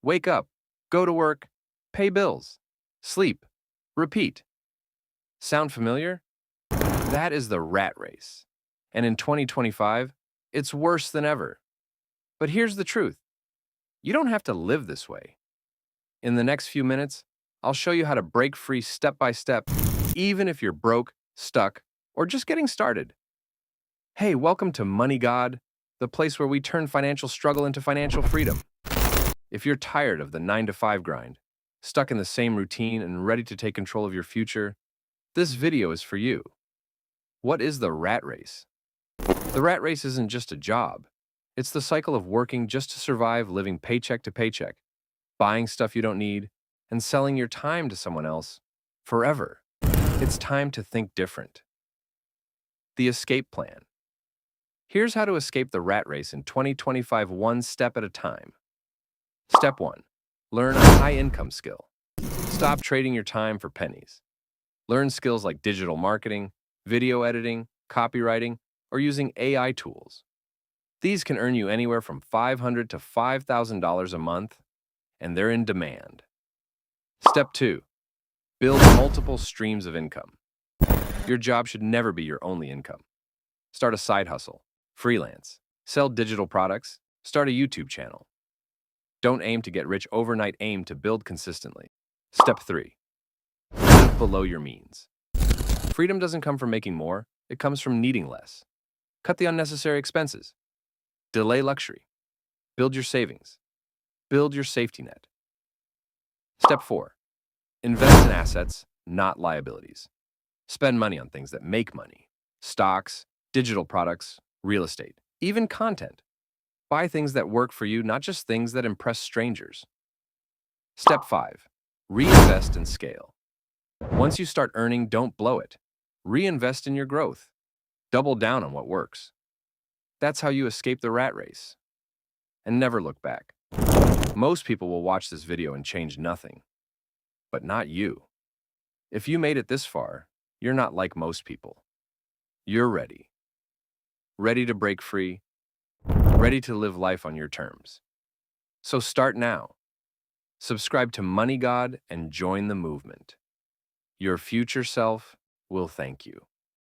Wake up, go to work, pay bills, sleep, repeat. Sound familiar? That is the rat race. And in 2025, it's worse than ever. But here's the truth. You don't have to live this way. In the next few minutes, I'll show you how to break free step by step, even if you're broke, stuck, or just getting started. Hey, welcome to Money God, the place where we turn financial struggle into financial freedom. If you're tired of the 9 to 5 grind, stuck in the same routine and ready to take control of your future, this video is for you. What is the rat race? The rat race isn't just a job. It's the cycle of working just to survive, living paycheck to paycheck, buying stuff you don't need, and selling your time to someone else forever. It's time to think different. The escape plan. Here's how to escape the rat race in 2025 one step at a time. Step 1. Learn a high-income skill. Stop trading your time for pennies. Learn skills like digital marketing, video editing, copywriting, or using AI tools. These can earn you anywhere from $500 to $5,000 a month, and they're in demand. Step 2. Build multiple streams of income. Your job should never be your only income. Start a side hustle, freelance, sell digital products, start a YouTube channel. Don't aim to get rich overnight, aim to build consistently. Step 3. Live below your means. Freedom doesn't come from making more, it comes from needing less. Cut the unnecessary expenses. Delay luxury. Build your savings. Build your safety net. Step 4. Invest in assets, not liabilities. Spend money on things that make money. Stocks, digital products, real estate, even content. Buy things that work for you, not just things that impress strangers. Step 5. Reinvest and scale. Once you start earning, don't blow it. Reinvest in your growth. Double down on what works. That's how you escape the rat race. And never look back. Most people will watch this video and change nothing. But not you. If you made it this far, you're not like most people. You're ready. Ready to break free. Ready to live life on your terms. So start now. Subscribe to Money God and join the movement. Your future self will thank you.